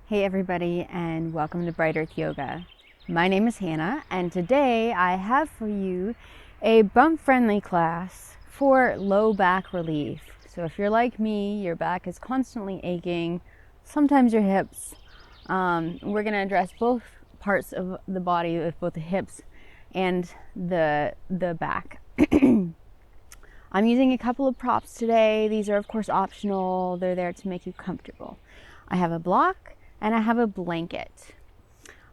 Hey everybody, and welcome to Bright Earth Yoga. My name is Hannah, and today I have for you a bump-friendly class for low back relief. So if you're like me, your back is constantly aching, sometimes your hips. We're going to address both parts of the body, with both the hips and the back. I'm using a couple of props today. These are of course optional. They're there to make you comfortable. I have a block and I have a blanket.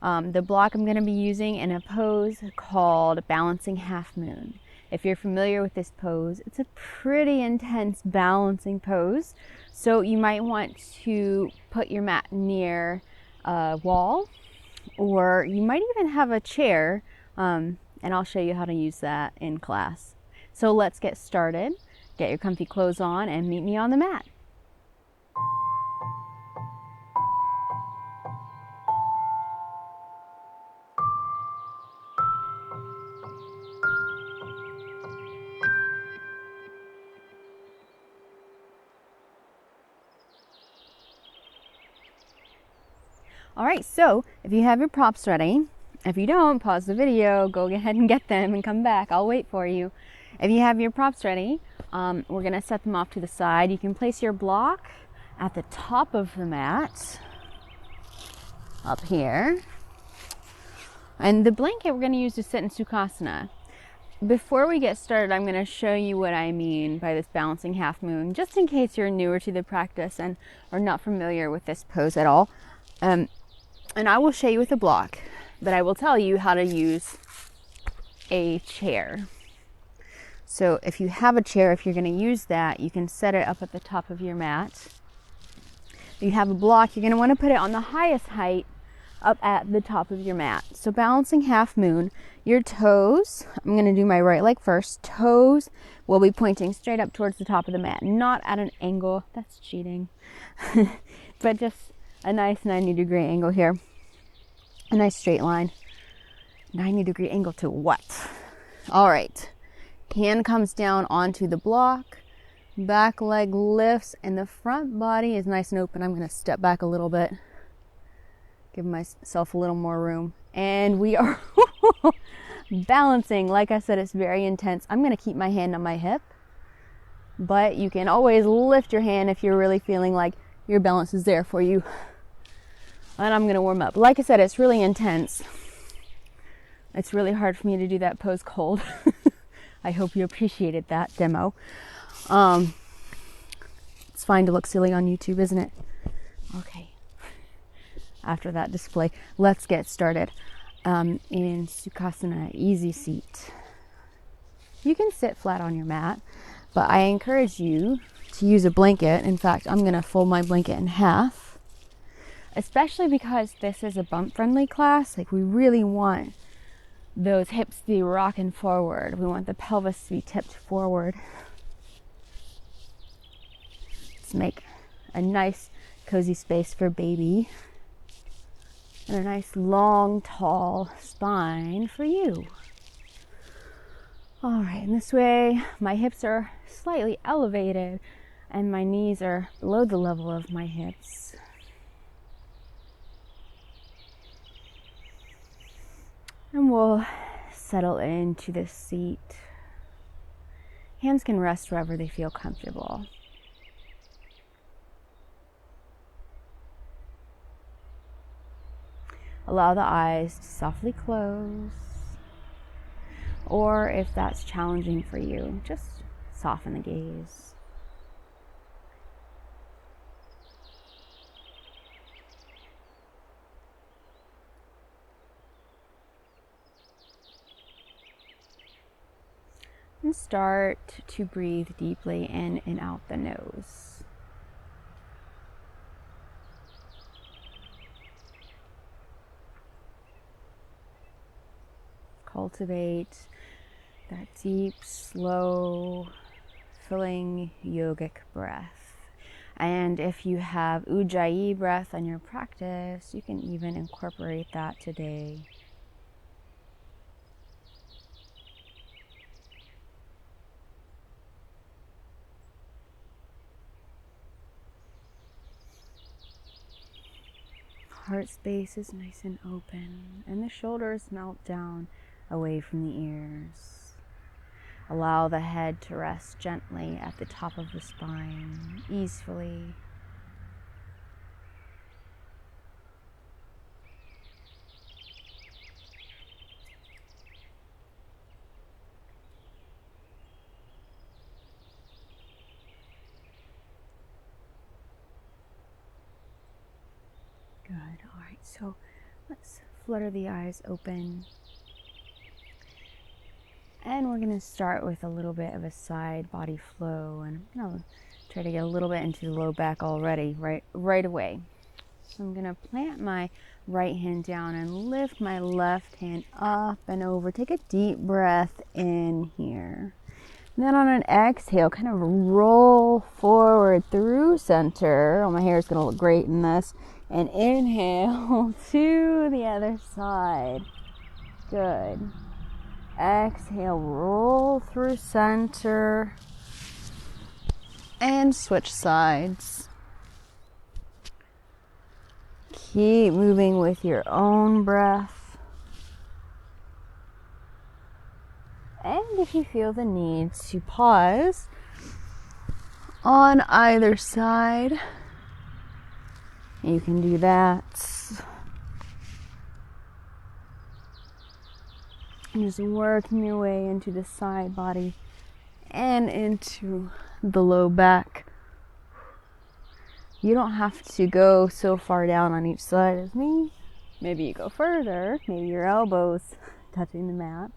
The block I'm going to be using in a pose called Balancing Half Moon. If you're familiar with this pose, it's a pretty intense balancing pose. So you might want to put your mat near a wall, or you might even have a chair, and I'll show you how to use that in class. So let's get started. Get your comfy clothes on and meet me on the mat. All right, so if you have your props ready, if you don't, pause the video, go ahead and get them and come back. I'll wait for you. If you have your props ready, we're gonna set them off to the side. You can place your block at the top of the mat, up here. And the blanket we're gonna use to sit in Sukasana. Before we get started, I'm gonna show you what I mean by this balancing half moon, just in case you're newer to the practice and are not familiar with this pose at all. And I will show you with a block, but I will tell you how to use a chair. So if you have a chair, if you're going to use that, you can set it up at the top of your mat. If you have a block, you're going to want to put it on the highest height up at the top of your mat. So balancing half moon, your toes, I'm going to do my right leg first. Toes will be pointing straight up towards the top of the mat, not at an angle. That's cheating. But just a nice 90-degree angle here. A nice straight line. 90-degree angle to what? All right. Hand comes down onto the block. Back leg lifts and the front body is nice and open. I'm going to step back a little bit. Give myself a little more room. And we are balancing. Like I said, it's very intense. I'm going to keep my hand on my hip. But you can always lift your hand if you're really feeling like your balance is there for you. And I'm going to warm up. Like I said, it's really intense. It's really hard for me to do that pose cold. I hope you appreciated that demo. It's fine to look silly on YouTube, isn't it? Okay. After that display, let's get started. In Sukhasana, easy seat. You can sit flat on your mat, but I encourage you to use a blanket. In fact, I'm going to fold my blanket in half. Especially because this is a bump-friendly class, like we really want those hips to be rocking forward. We want the pelvis to be tipped forward. Let's make a nice, cozy space for baby. And a nice, long, tall spine for you. All right, and this way, my hips are slightly elevated and my knees are below the level of my hips. And we'll settle into this seat. Hands can rest wherever they feel comfortable. Allow the eyes to softly close. Or if that's challenging for you, just soften the gaze. And start to breathe deeply in and out the nose. Cultivate that deep, slow, filling yogic breath. And if you have Ujjayi breath on your practice, you can even incorporate that today. Heart space is nice and open, and the shoulders melt down away from the ears. Allow the head to rest gently at the top of the spine, easefully. Good. All right, so let's flutter the eyes open. And we're going to start with a little bit of a side body flow, and I'm going to try to get a little bit into the low back already right away. So I'm going to plant my right hand down and lift my left hand up and over. Take a deep breath in here. And then on an exhale, kind of roll forward through center. Oh, my hair is going to look great in this. And inhale to the other side. Good. Exhale, roll through center. And switch sides. Keep moving with your own breath. And if you feel the need to pause on either side, you can do that. And just working your way into the side body and into the low back. You don't have to go so far down on each side as me. Maybe you go further, maybe your elbows touching the mat.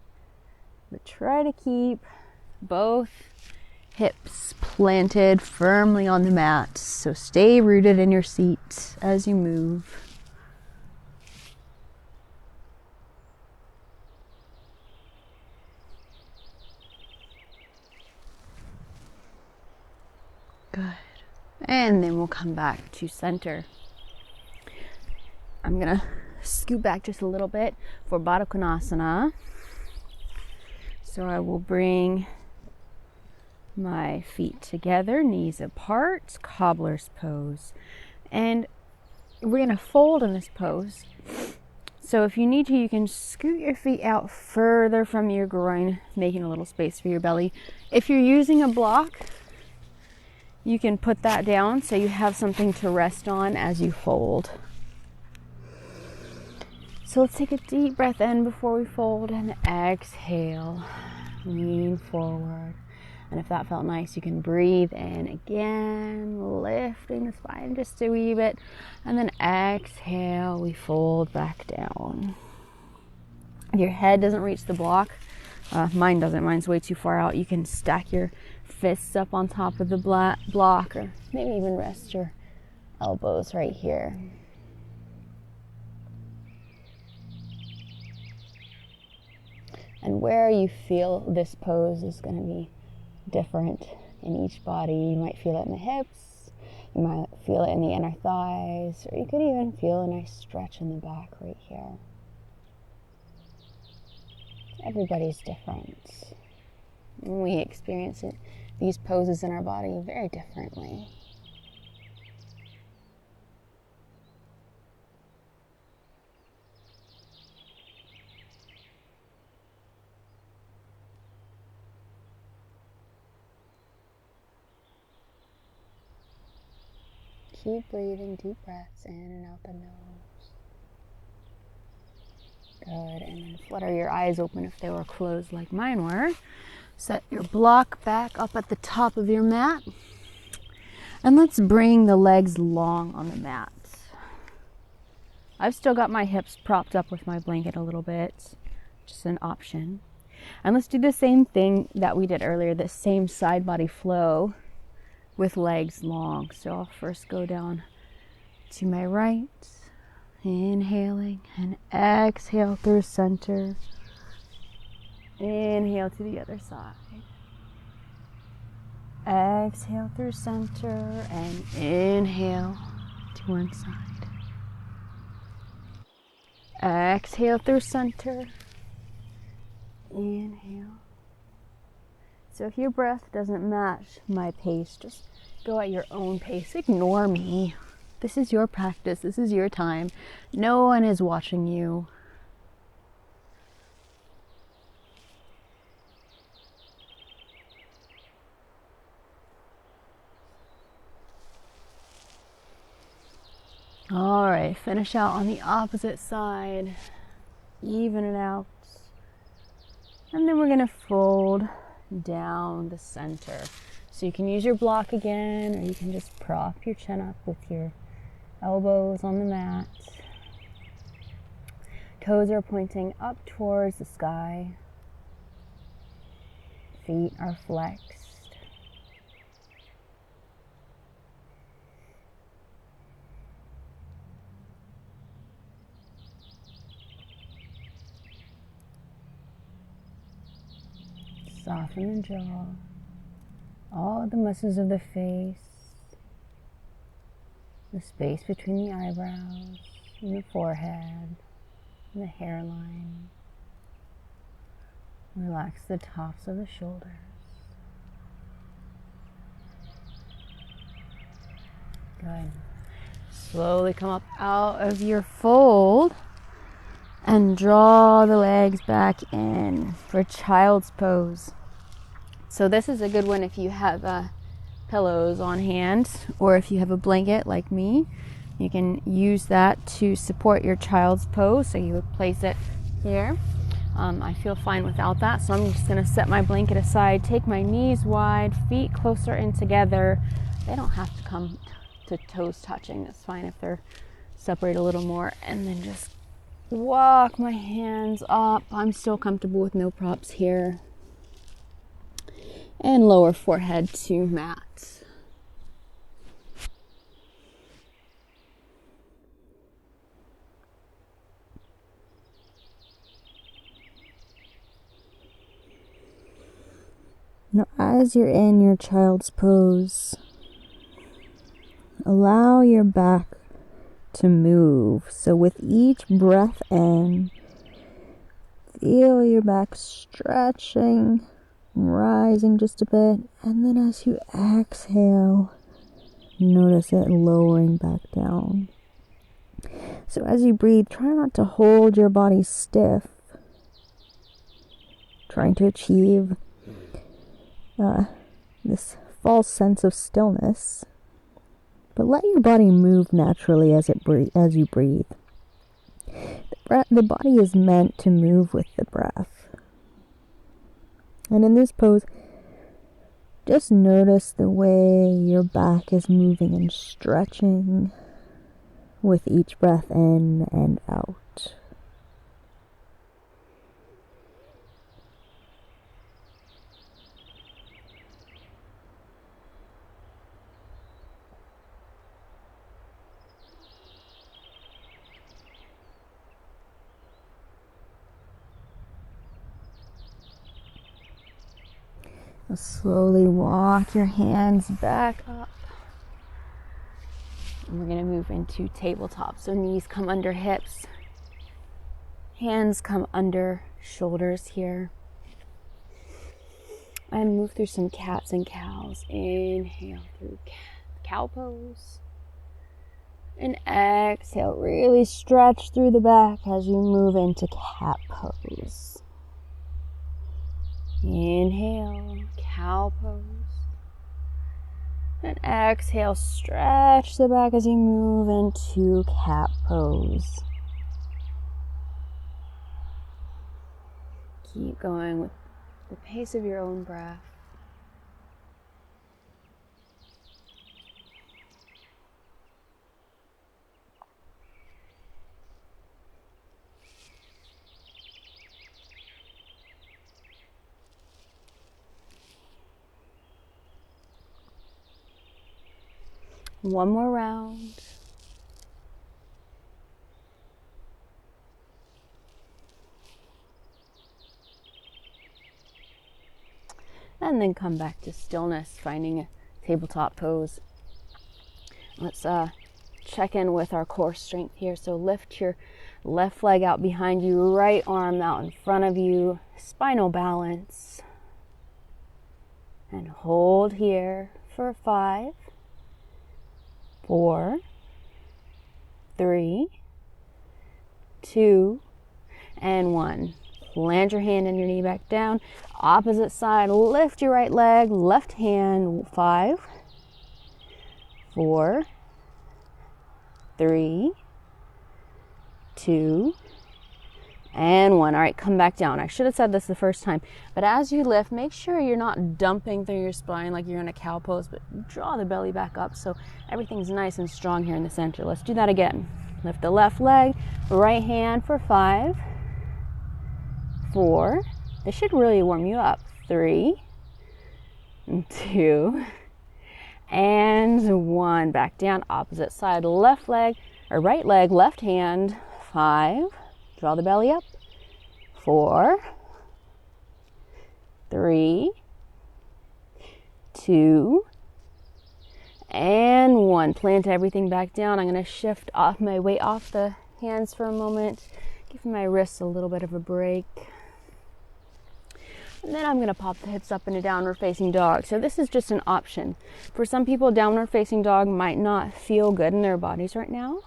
But try to keep both hips planted firmly on the mat. So stay rooted in your seat as you move. Good. And then we'll come back to center. I'm going to scoot back just a little bit for Badaknasana. So I will bring my feet together, knees apart, cobbler's pose. And we're going to fold in this pose. So if you need to, you can scoot your feet out further from your groin, making a little space for your belly. If you're using a block, you can put that down so you have something to rest on as you fold. So let's take a deep breath in before we fold and exhale. Lean forward. And if that felt nice, you can breathe in again, lifting the spine just a wee bit. And then exhale, we fold back down. If your head doesn't reach the block, mine doesn't, mine's way too far out, you can stack your fists up on top of the block, or maybe even rest your elbows right here. And where you feel this pose is going to be different in each body. You might feel it in the hips, you might feel it in the inner thighs, or you could even feel a nice stretch in the back right here. Everybody's different. And we experience these poses in our body very differently. Keep breathing deep breaths in and out the nose. Good, and then flutter your eyes open if they were closed like mine were. Set your block back up at the top of your mat. And let's bring the legs long on the mat. I've still got my hips propped up with my blanket a little bit, just an option. And let's do the same thing that we did earlier, the same side body flow with legs long. So I'll first go down to my right, inhaling, and exhale through center. Inhale to the other side. Exhale through center and inhale to one side. Exhale through center. Inhale. So if your breath doesn't match my pace, just go at your own pace. Ignore me. This is your practice. This is your time. No one is watching you. All right, finish out on the opposite side. Even it out. And then we're going to fold down the center. So you can use your block again, or you can just prop your chin up with your elbows on the mat. Toes are pointing up towards the sky. Feet are flexed. Soften the jaw, all the muscles of the face, the space between the eyebrows and the forehead and the hairline. Relax the tops of the shoulders. Good. Slowly come up out of your fold and draw the legs back in for child's pose. So this is a good one if you have pillows on hand, or if you have a blanket like me, you can use that to support your child's pose. So you would place it here. I feel fine without that, so I'm just going to set my blanket aside, take my knees wide, feet closer in together. They don't have to come to toes touching. It's fine if they're separated a little more, and then just walk my hands up. I'm still comfortable with no props here. And lower forehead to mat. Now, as you're in your child's pose, allow your back to move. So with each breath in, feel your back stretching, rising just a bit, and then as you exhale, notice it lowering back down. So as you breathe, try not to hold your body stiff, trying to achieve this false sense of stillness, but let your body move naturally as you breathe. The body is meant to move with the breath. And in this pose, just notice the way your back is moving and stretching with each breath in and out. Slowly walk your hands back up. And we're going to move into tabletop. So knees come under hips. Hands come under shoulders here. And move through some cats and cows. Inhale through cow pose. And exhale. Really stretch through the back as you move into cat pose. Inhale, cow pose. And exhale, stretch the back as you move into cat pose. Keep going with the pace of your own breath. One more round. And then come back to stillness, finding a tabletop pose. Let's check in with our core strength here. So lift your left leg out behind you, right arm out in front of you, spinal balance. And hold here for 5, 4, 3, 2, and 1. Plant your hand and your knee back down. Opposite side, lift your right leg, left hand. 5, 4, 3, 2, and 1. All right, come back down. I should have said this the first time, but as you lift, make sure you're not dumping through your spine like you're in a cow pose, but draw the belly back up so everything's nice and strong here in the center. Let's do that again. Lift the left leg, right hand for 5, 4. This should really warm you up. 3, 2, and 1. Back down. Opposite side, left leg or right leg, left hand. 5. Draw the belly up. 4, 3, 2, and 1. Plant everything back down. I'm going to shift off my weight off the hands for a moment. Give my wrists a little bit of a break. And then I'm going to pop the hips up into downward facing dog. So this is just an option. For some people, downward facing dog might not feel good in their bodies right now.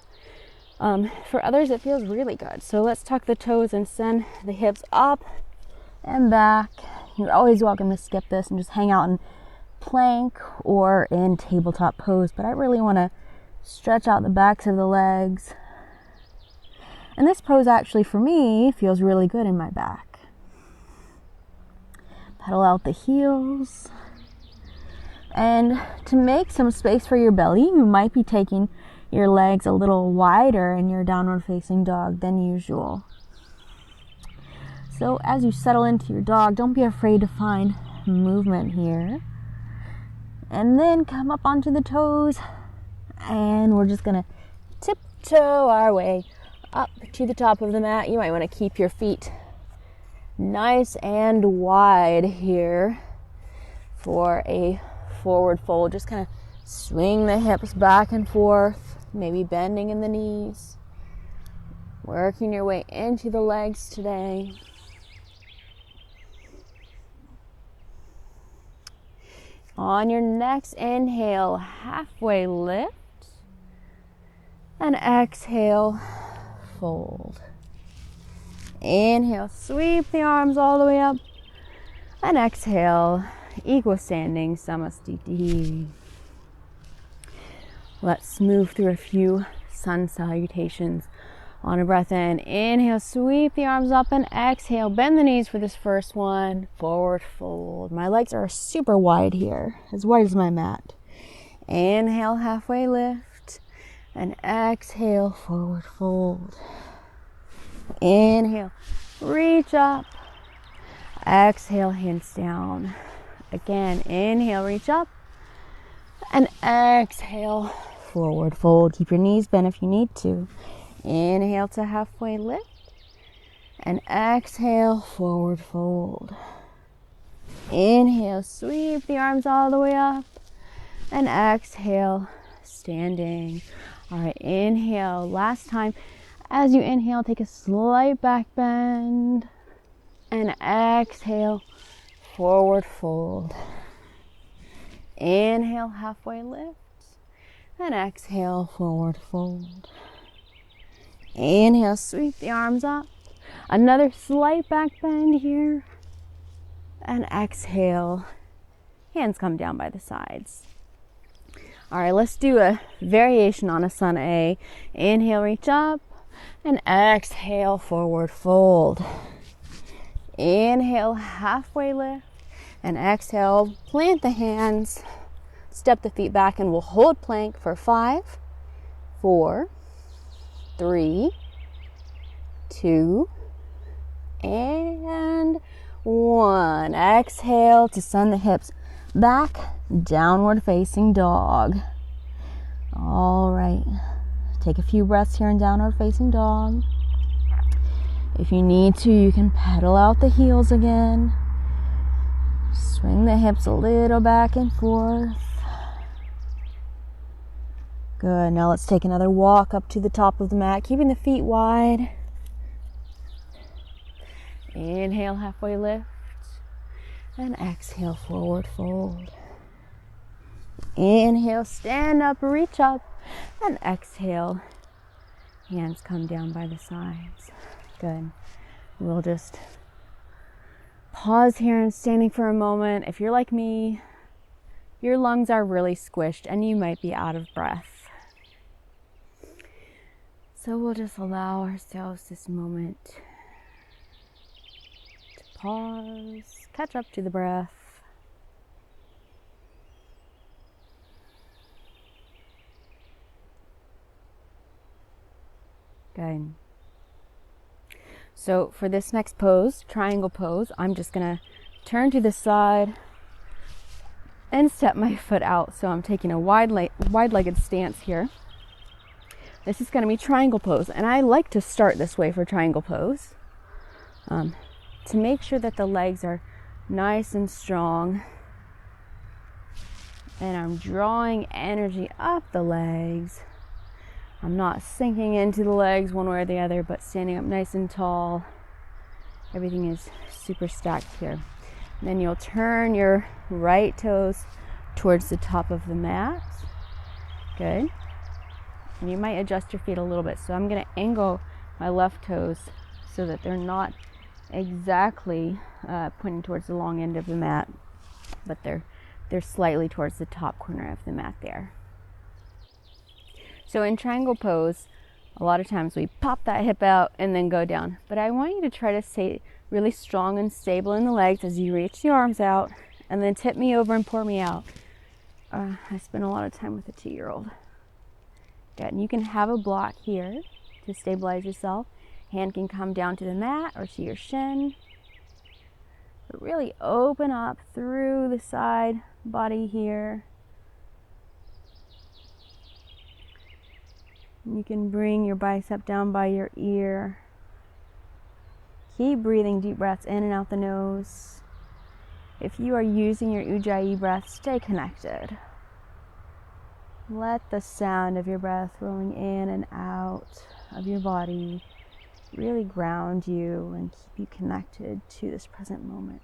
For others, it feels really good. So let's tuck the toes and send the hips up and back. You're always welcome to skip this and just hang out in plank or in tabletop pose. But I really want to stretch out the backs of the legs. And this pose actually, for me, feels really good in my back. Pedal out the heels. And to make some space for your belly, you might be taking your legs a little wider in your downward facing dog than usual. So as you settle into your dog, don't be afraid to find movement here. And then come up onto the toes, and we're just gonna tiptoe our way up to the top of the mat. You might want to keep your feet nice and wide here for a forward fold. Just kind of swing the hips back and forth, maybe bending in the knees, working your way into the legs today. On your next inhale, halfway lift, and exhale, fold. Inhale, sweep the arms all the way up, and exhale, equal standing, Samastiti. Let's move through a few sun salutations. On a breath in, inhale, sweep the arms up, and exhale, bend the knees for this first one, forward fold. My legs are super wide here, as wide as my mat. Inhale, halfway lift, and exhale, forward fold. Inhale, reach up, exhale, hands down. Again, inhale, reach up, and exhale, forward fold. Keep your knees bent if you need to. Inhale to halfway lift, and exhale, forward fold. Inhale, sweep the arms all the way up, and exhale, standing. All right, inhale, last time. As you inhale, take a slight back bend, and exhale, forward fold. Inhale, halfway lift, and exhale, forward fold. Inhale, sweep the arms up. Another slight back bend here. And exhale, hands come down by the sides. All right, let's do a variation on Asana A. Inhale, reach up, and exhale, forward fold. Inhale, halfway lift, and exhale, plant the hands, step the feet back, and we'll hold plank for 5, 4, 3, 2, and 1. Exhale to send the hips back, downward facing dog. All right, take a few breaths here in downward facing dog. If you need to, you can pedal out the heels again. Swing the hips a little back and forth. Good. Now let's take another walk up to the top of the mat, keeping the feet wide. Inhale, halfway lift, and exhale, forward fold. Inhale, stand up, reach up, and exhale, Hands come down by the sides. Good. We'll just pause here and standing for a moment. If you're like me, your lungs are really squished and you might be out of breath. So we'll just allow ourselves this moment to pause, catch up to the breath. Good. So for this next pose, triangle pose, I'm just gonna turn to the side and step my foot out. So I'm taking a wide-legged stance here. This is gonna be triangle pose, and I like to start this way for triangle pose to make sure that the legs are nice and strong. And I'm drawing energy up the legs. I'm not sinking into the legs one way or the other, but standing up nice and tall. Everything is super stacked here. And then you'll turn your right toes towards the top of the mat. Good. And you might adjust your feet a little bit. So I'm going to angle my left toes so that they're not exactly pointing towards the long end of the mat, but they're slightly towards the top corner of the mat there. So in triangle pose, a lot of times we pop that hip out and then go down. But I want you to try to stay really strong and stable in the legs as you reach the arms out and then tip me over and pour me out. I spend a lot of time with a 2-year-old. Good. And you can have a block here to stabilize yourself. Hand can come down to the mat or to your shin. But really open up through the side body here. You can bring your bicep down by your ear. Keep breathing deep breaths in and out the nose. If you are using your Ujjayi breath, stay connected. Let the sound of your breath rolling in and out of your body really ground you and keep you connected to this present moment.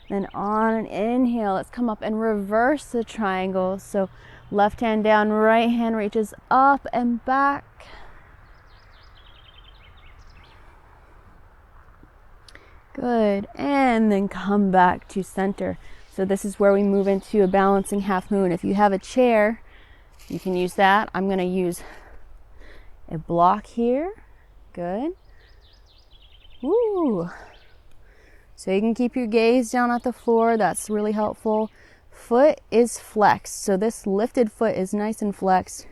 Then on an inhale, let's come up and reverse the triangle. So left hand down, right hand reaches up and back. Good. And then come back to center. So this is where we move into a balancing half moon. If you have a chair, you can use that. I'm going to use a block here. Good. Woo. So you can keep your gaze down at the floor. That's really helpful. Foot is flexed. So this lifted foot is nice and flexed.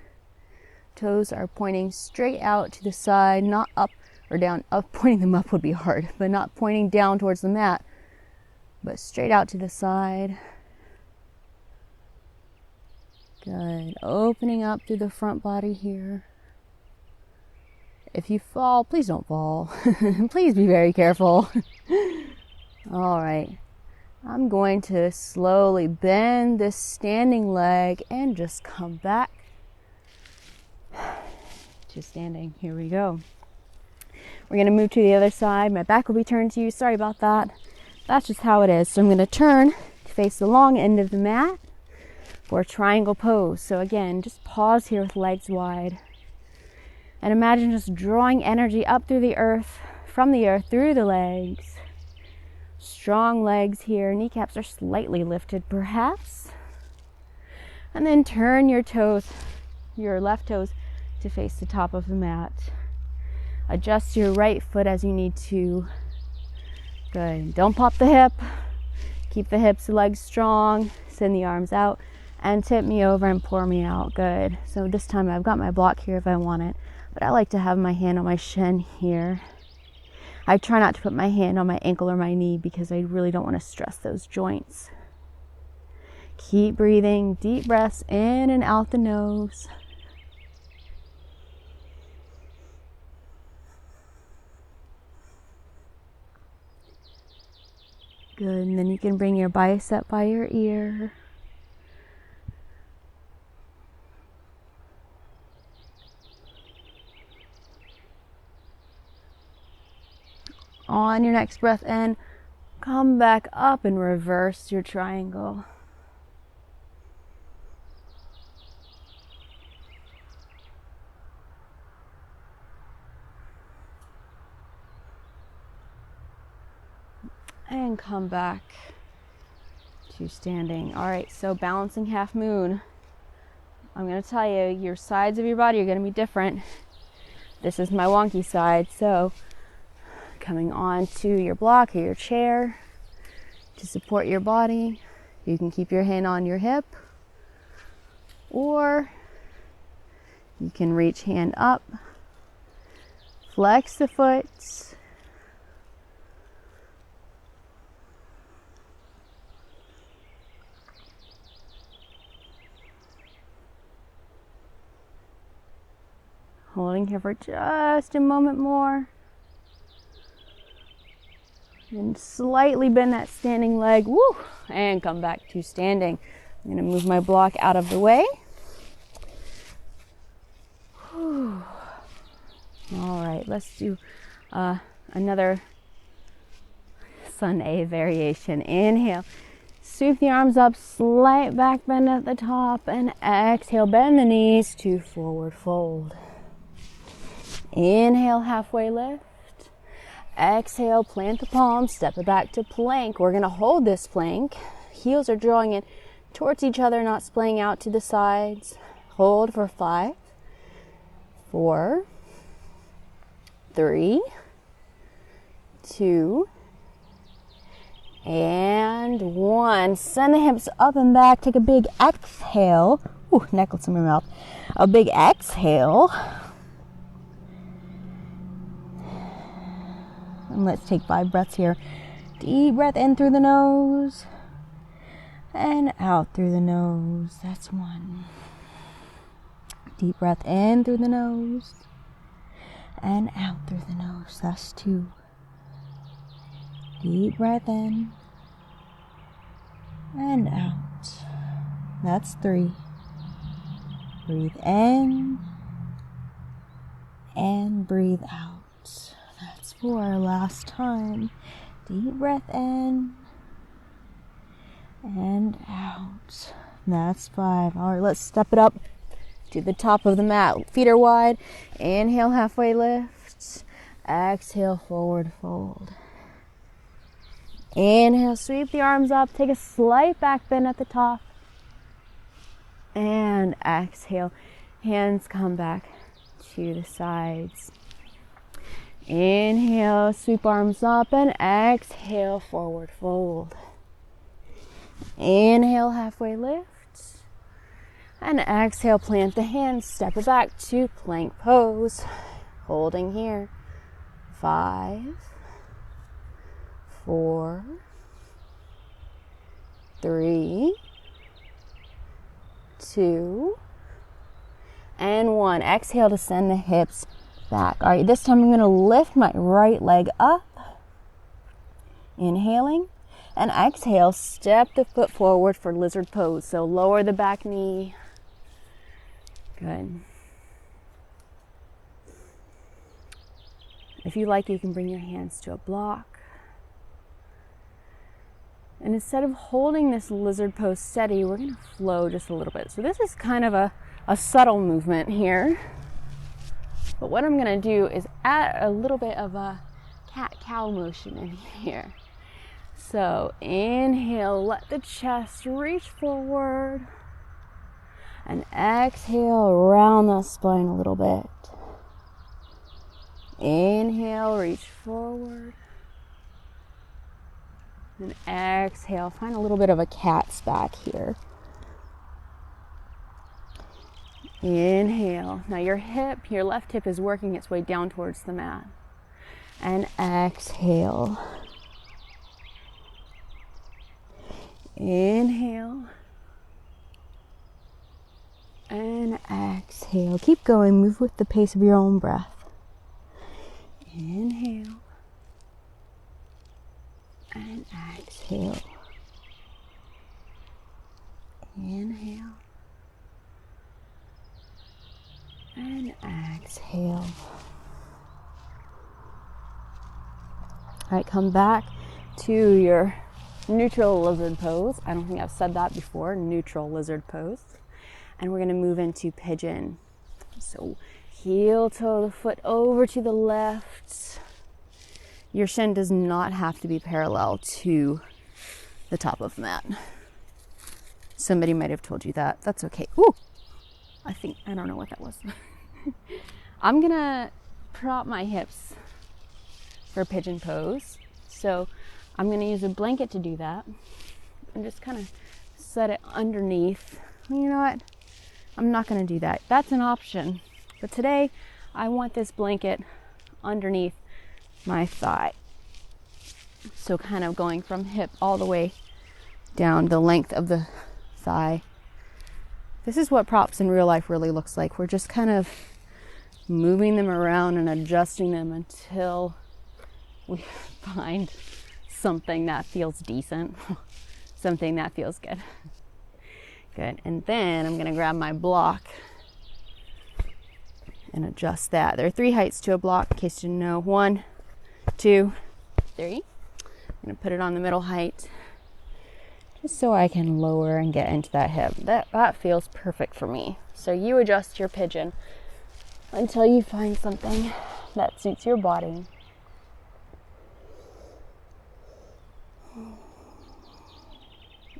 Toes are pointing straight out to the side, not up or down. Pointing them up would be hard, but not pointing down towards the mat, but straight out to the side. Good. Opening up through the front body here. If you fall, please don't fall. Please be very careful. All right. I'm going to slowly bend this standing leg and just come back to standing. Here we go. We're going to move to the other side. My back will be turned to you. Sorry about that. That's just how it is. So I'm going to turn to face the long end of the mat for a triangle pose. So again, just pause here with legs wide. And imagine just drawing energy up through the earth, from the earth through the legs. Strong legs here. Kneecaps are slightly lifted perhaps. And then turn your toes, your left toes, to face the top of the mat. Adjust your right foot as you need to. Good. Don't pop the hip. Keep the hips, legs strong. Send the arms out and tip me over and pour me out. Good. So this time I've got my block here if I want it, but I like to have my hand on my shin here. I try not to put my hand on my ankle or my knee because I really don't want to stress those joints. Keep breathing, deep breaths in and out the nose. Good, and then you can bring your bicep by your ear. On your next breath in, come back up and reverse your triangle. and come back to standing. All right, so balancing half moon. I'm going to tell you, your sides of your body are going to be different. This is my wonky side, so coming on to your block or your chair to support your body. You can keep your hand on your hip, or you can reach hand up, flex the foot, holding here for just a moment more. And slightly bend that standing leg. Woo! And come back to standing. I'm going to move my block out of the way. Whew. All right, let's do another sun A variation. Inhale. Sweep the arms up, slight back bend at the top, and exhale, bend the knees to forward fold. Inhale, halfway lift. Exhale, plant the palms, step it back to plank. We're going to hold this plank. Heels are drawing in towards each other, not splaying out to the sides. Hold for 5, 4, 3, 2, and 1. Send the hips up and back. Take a big exhale. Ooh, necklace in my mouth. A big exhale. And let's take 5 breaths here. Deep breath in through the nose and out through the nose. That's 1. Deep breath in through the nose and out through the nose. That's 2. Deep breath in and out. That's 3. Breathe in and breathe out. That's 4. Last time. Deep breath in and out. That's 5. All right, let's step it up to the top of the mat. Feet are wide. Inhale, halfway lift. Exhale, forward fold. Inhale, sweep the arms up. Take a slight back bend at the top. And exhale. Hands come back to the sides. Inhale, sweep arms up, and exhale, forward fold. Inhale, halfway lift. And exhale, plant the hands, step it back to plank pose. Holding here. 5, 4, 3, 2, and 1. Exhale to send the hips back. All right, this time I'm going to lift my right leg up. Inhaling. And exhale, step the foot forward for lizard pose. So lower the back knee. Good. If you like, you can bring your hands to a block. And instead of holding this lizard pose steady, we're going to flow just a little bit. So this is kind of a subtle movement here. But what I'm going to do is add a little bit of a cat-cow motion in here. So inhale, let the chest reach forward. And exhale, round the spine a little bit. Inhale, reach forward. And exhale, find a little bit of a cat's back here. Inhale. Now your left hip is working its way down towards the mat. And exhale. Inhale. And exhale. Keep going. Move with the pace of your own breath. Inhale. And exhale. Inhale. And exhale. All right, come back to your neutral lizard pose. I don't think I've said that before, neutral lizard pose. And we're going to move into pigeon. So heel toe the foot over to the left. Your shin does not have to be parallel to the top of the mat. Somebody might have told you that. That's okay. Ooh! I don't know what that was. I'm gonna prop my hips for pigeon pose. So I'm gonna use a blanket to do that. And just kind of set it underneath. You know what? I'm not gonna do that. That's an option. But today, I want this blanket underneath my thigh. So kind of going from hip all the way down the length of the thigh. This is what props in real life really looks like. We're just kind of moving them around and adjusting them until we find something that feels decent, something that feels good. Good. And then I'm going to grab my block and adjust that. There are 3 heights to a block, in case you didn't know. 1, 2, 3. I'm going to put it on the middle height just so I can lower and get into that hip. That feels perfect for me. So you adjust your pigeon until you find something that suits your body.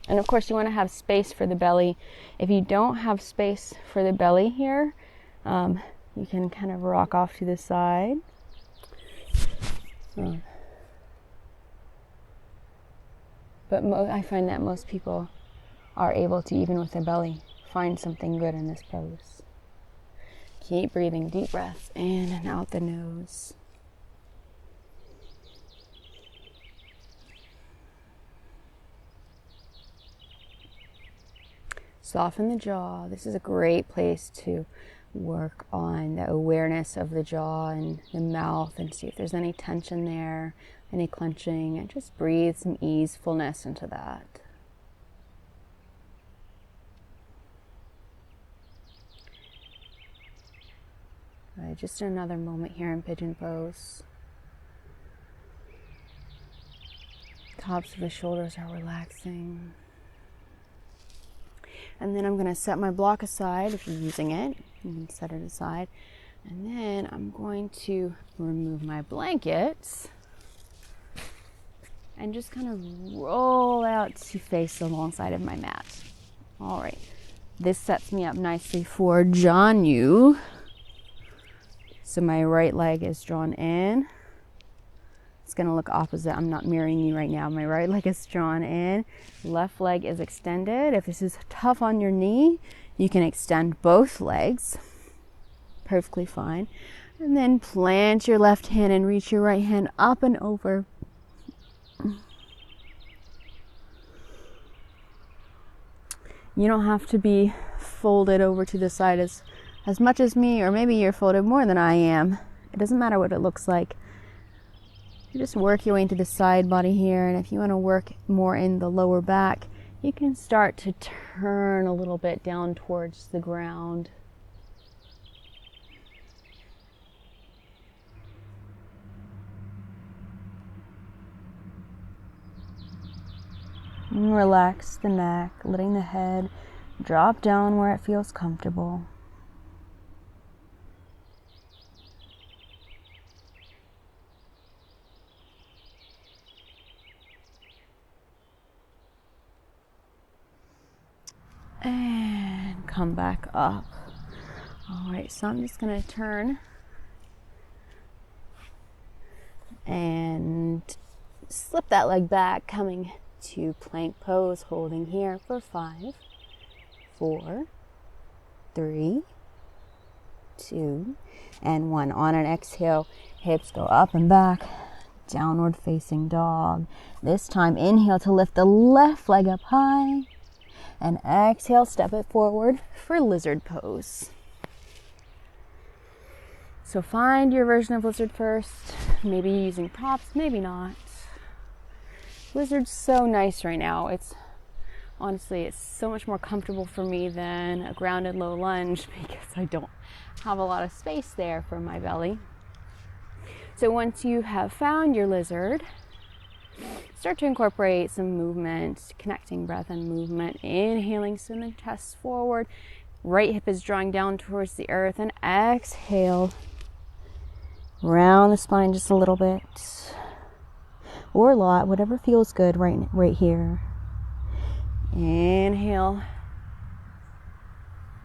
And of course you want to have space for the belly. If you don't have space for the belly here, you can kind of rock off to the side. But I find that most people are able to, even with their belly, find something good in this pose. Keep breathing deep breaths in and out the nose. Soften the jaw. This is a great place to work on the awareness of the jaw and the mouth and see if there's any tension there, any clenching, and just breathe some easefulness into that. Just another moment here in Pigeon Pose. Tops of the shoulders are relaxing. And then I'm going to set my block aside. If you're using it, you can set it aside. And then I'm going to remove my blankets and just kind of roll out to face alongside of my mat. All right. This sets me up nicely for Janu. So my right leg is drawn in. It's going to look opposite. I'm not mirroring you right now. My right leg is drawn in. Left leg is extended. If this is tough on your knee, you can extend both legs. Perfectly fine. And then plant your left hand and reach your right hand up and over. You don't have to be folded over to the side as much as me, or maybe you're folded more than I am. It doesn't matter what it looks like. You just work your way into the side body here, and if you want to work more in the lower back, you can start to turn a little bit down towards the ground. And relax the neck, letting the head drop down where it feels comfortable. And come back up. All right, so I'm just going to turn and slip that leg back, coming to plank pose, holding here for 5, 4, 3, 2, and 1. On an exhale, hips go up and back, downward facing dog. This time, inhale to lift the left leg up high, and exhale, step it forward for lizard pose. So find your version of lizard first, maybe using props, maybe not. Lizard's so nice right now. It's so much more comfortable for me than a grounded low lunge because I don't have a lot of space there for my belly. So once you have found your lizard, start to incorporate some movement, connecting breath and movement. Inhaling, send the chest forward. Right hip is drawing down towards the earth, and exhale. Round the spine just a little bit. or a lot, whatever feels good right here. Inhale,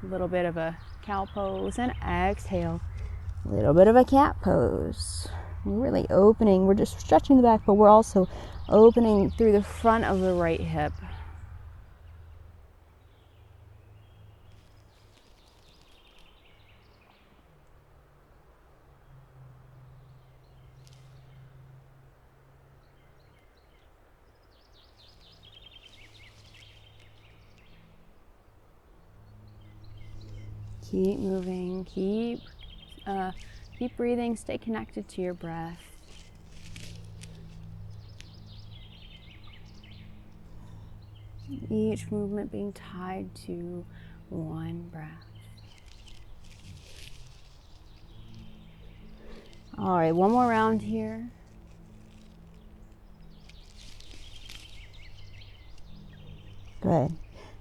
a little bit of a cow pose, and exhale, a little bit of a cat pose. We're really opening, we're just stretching the back, but we're also opening through the front of the right hip. Keep moving, keep breathing, stay connected to your breath. Each movement being tied to one breath. All right, one more round here. Good.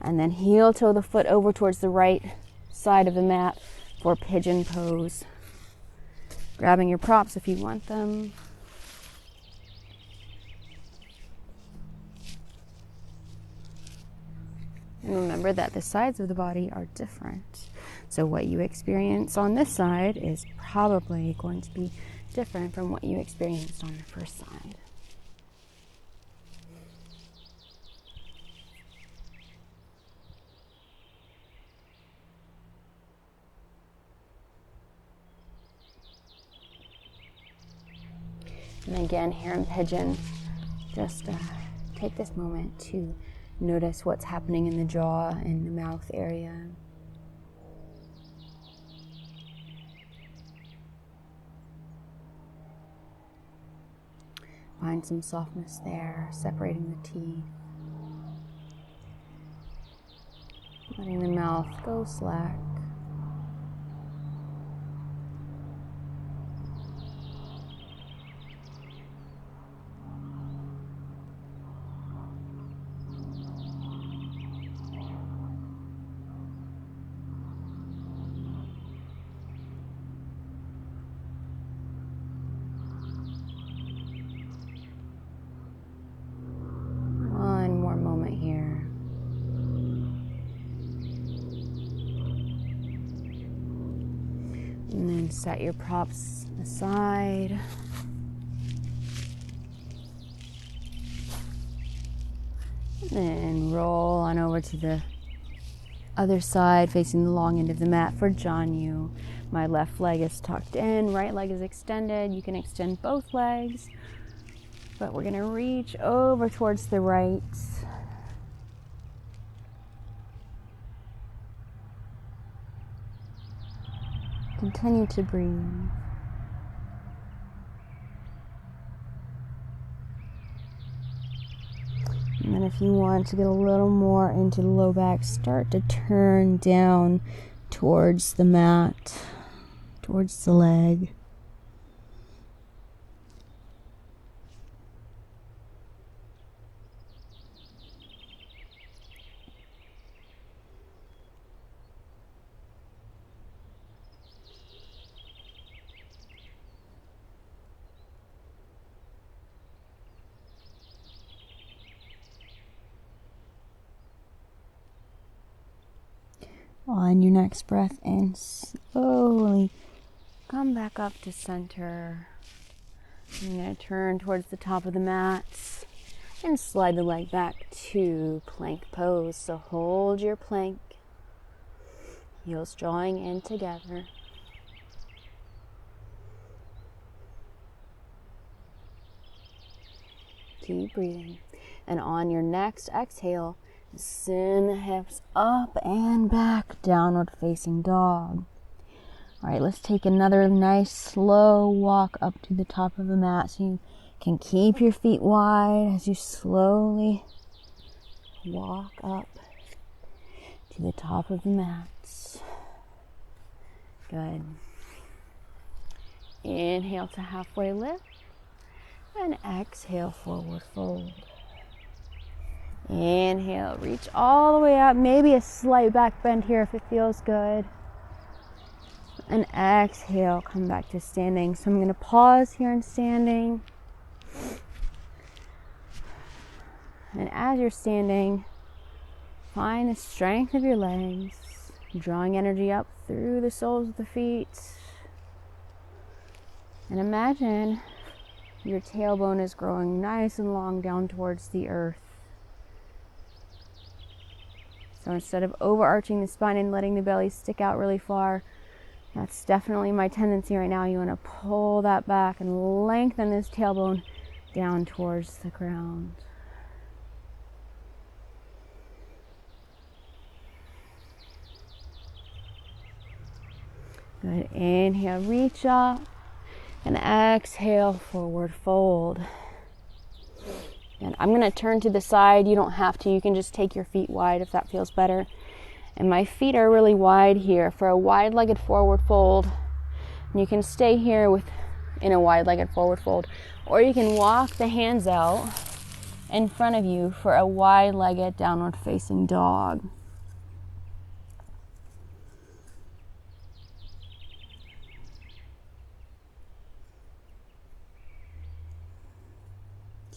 And then heel toe the foot over towards the right side of the mat for pigeon pose. Grabbing your props if you want them. And remember that the sides of the body are different. So what you experience on this side is probably going to be different from what you experienced on the first side. And again, here in pigeon, just take this moment to notice what's happening in the jaw and the mouth area. Find some softness there, separating the teeth. Letting the mouth go slack. And then set your props aside. And then roll on over to the other side, facing the long end of the mat for Janyu. My left leg is tucked in, right leg is extended. You can extend both legs, but we're gonna reach over towards the right. Continue to breathe. And then if you want to get a little more into the low back, start to turn down towards the mat, towards the leg. On your next breath in, slowly come back up to center. You're going to turn towards the top of the mat and slide the leg back to plank pose. So hold your plank, heels drawing in together. Keep breathing. And on your next exhale, send the hips up and back, downward facing dog. All right, let's take another nice slow walk up to the top of the mat so you can keep your feet wide as you slowly walk up to the top of the mat. Good. Inhale to halfway lift and exhale, forward fold. Inhale, reach all the way up, maybe a slight back bend here if it feels good. And exhale, come back to standing. So I'm going to pause here in standing. And as you're standing, find the strength of your legs, drawing energy up through the soles of the feet. And imagine your tailbone is growing nice and long down towards the earth. So instead of overarching the spine and letting the belly stick out really far, that's definitely my tendency right now. You want to pull that back and lengthen this tailbone down towards the ground. Good. Inhale, reach up. And exhale, forward fold. And I'm going to turn to the side. You don't have to. You can just take your feet wide if that feels better. And my feet are really wide here for a wide-legged forward fold. And you can stay here in a wide-legged forward fold. Or you can walk the hands out in front of you for a wide-legged downward-facing dog.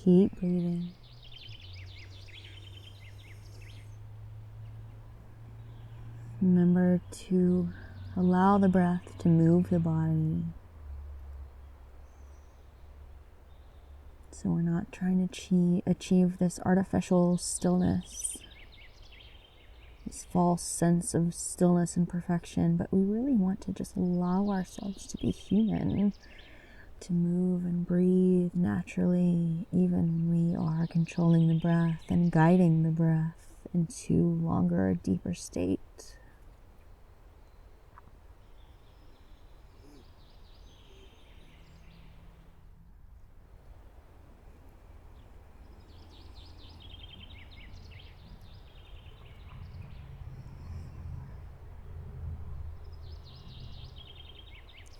Keep breathing. Remember to allow the breath to move the body. So we're not trying to achieve this artificial stillness, this false sense of stillness and perfection, but we really want to just allow ourselves to be human, to move and breathe naturally, even when we are controlling the breath and guiding the breath into longer, deeper state.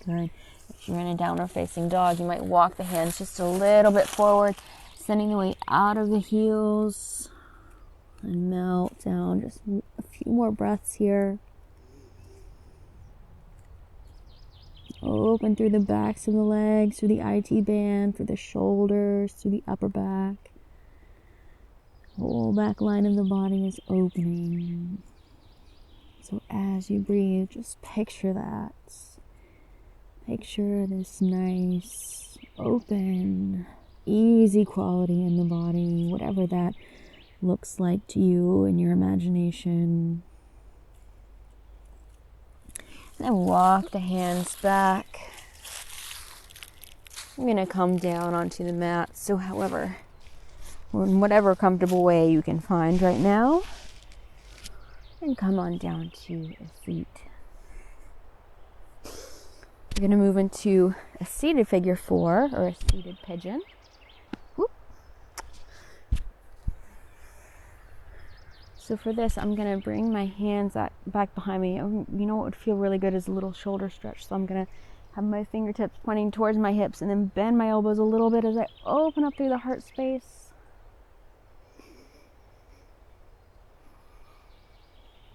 Good. If you're in a downward facing dog, you might walk the hands just a little bit forward, sending the weight out of the heels and melt down. Just a few more breaths here. Open through the backs of the legs, through the IT band, through the shoulders, through the upper back. Whole back line of the body is opening. So as you breathe, just picture that. Picture this nice, open, easy quality in the body, whatever that looks like to you in your imagination. And then walk the hands back. I'm going to come down onto the mat, so in whatever comfortable way you can find right now. And come on down to a seat. We're going to move into a seated figure 4 or a seated pigeon. Whoop. So for this, I'm going to bring my hands back behind me. You know what would feel really good is a little shoulder stretch. So I'm going to have my fingertips pointing towards my hips and then bend my elbows a little bit as I open up through the heart space.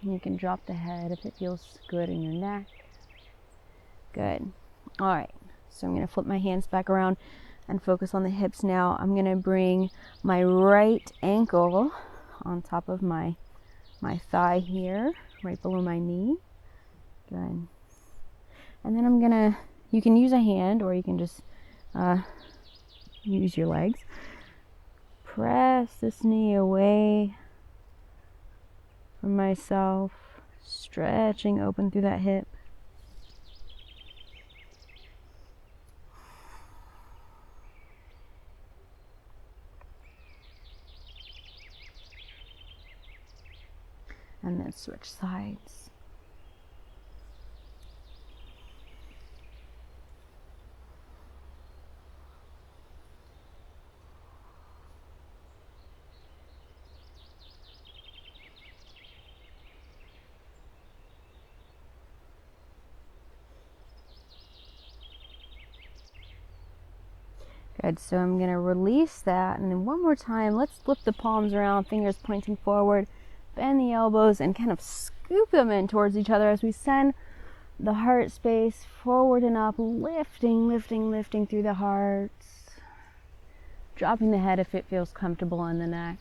And you can drop the head if it feels good in your neck. Good. All right. So I'm going to flip my hands back around and focus on the hips now. I'm going to bring my right ankle on top of my thigh here, right below my knee. Good. And then you can use a hand or you can just use your legs. Press this knee away from myself, stretching open through that hip. And then switch sides. Good, so I'm going to release that, and then one more time, let's flip the palms around, fingers pointing forward, bend the elbows, and kind of scoop them in towards each other as we send the heart space forward and up, lifting through the heart, dropping the head if it feels comfortable on the neck.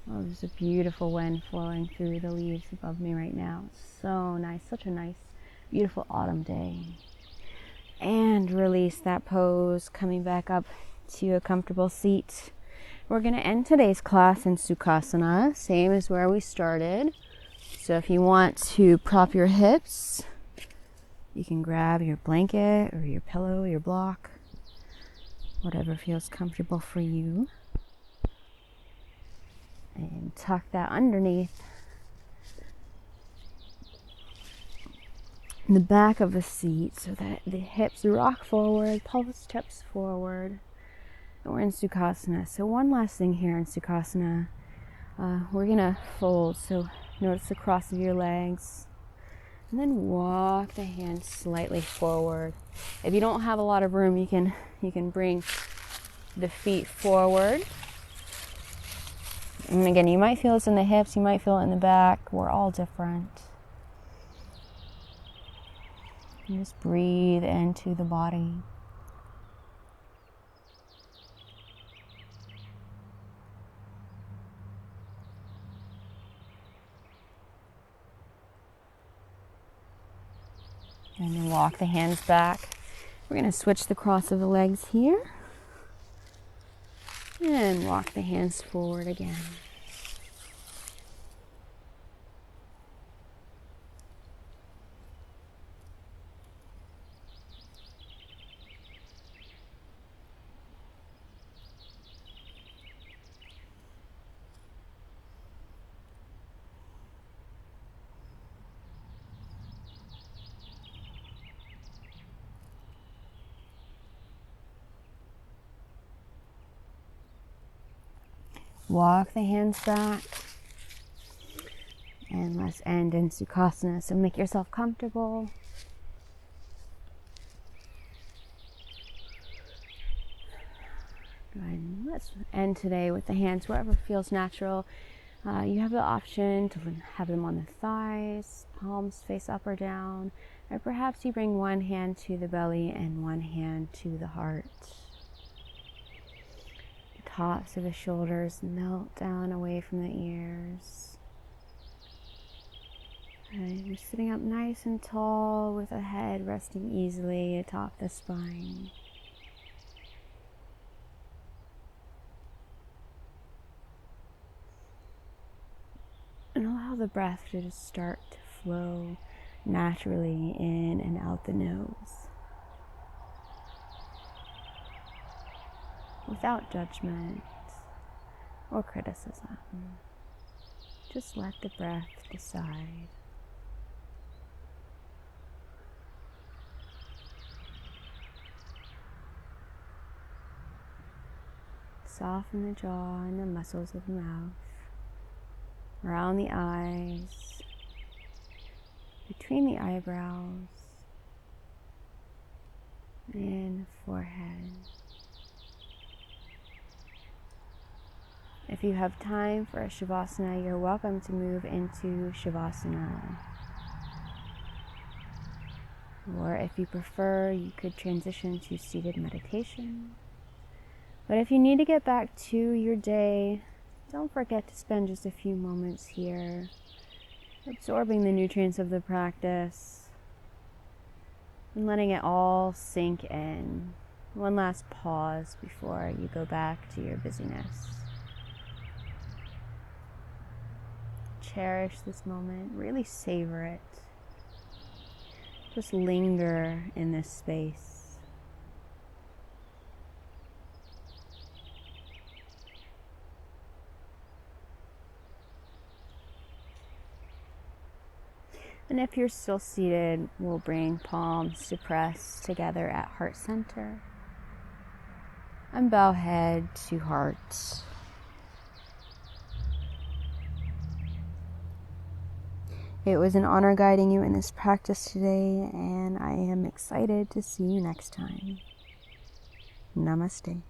Oh, there's a beautiful wind flowing through the leaves above me right now. So nice, such a nice, beautiful autumn day. And release that pose, coming back up to a comfortable seat. We're going to end today's class in Sukhasana, same as where we started. So if you want to prop your hips, you can grab your blanket or your pillow, your block, whatever feels comfortable for you. And tuck that underneath the back of the seat so that the hips rock forward, pelvis tips forward. And we're in Sukhasana. So one last thing here in Sukhasana, we're gonna fold. So notice the cross of your legs, and then walk the hands slightly forward. If you don't have a lot of room, you can bring the feet forward. And again, you might feel this in the hips, you might feel it in the back. We're all different. And just breathe into the body. And then walk the hands back. We're going to switch the cross of the legs here. And walk the hands forward again. Walk the hands back. And let's end in Sukhasana. So make yourself comfortable. Go ahead and let's end today with the hands wherever feels natural. You have the option to have them on the thighs, palms face up or down, or perhaps you bring one hand to the belly and one hand to the heart. The tops of the shoulders melt down away from the ears. And you're sitting up nice and tall with the head resting easily atop the spine. And allow the breath to just start to flow naturally in and out the nose. Without judgment or criticism. Just let the breath decide. Soften the jaw and the muscles of the mouth, around the eyes, between the eyebrows, and forehead. If you have time for a Shavasana, you're welcome to move into Shavasana. Or if you prefer, you could transition to seated meditation. But if you need to get back to your day, don't forget to spend just a few moments here, absorbing the nutrients of the practice and letting it all sink in. One last pause before you go back to your busyness. Cherish this moment, really savor it. Just linger in this space. And if you're still seated, we'll bring palms to press together at heart center. And bow head to heart. It was an honor guiding you in this practice today, and I am excited to see you next time. Namaste.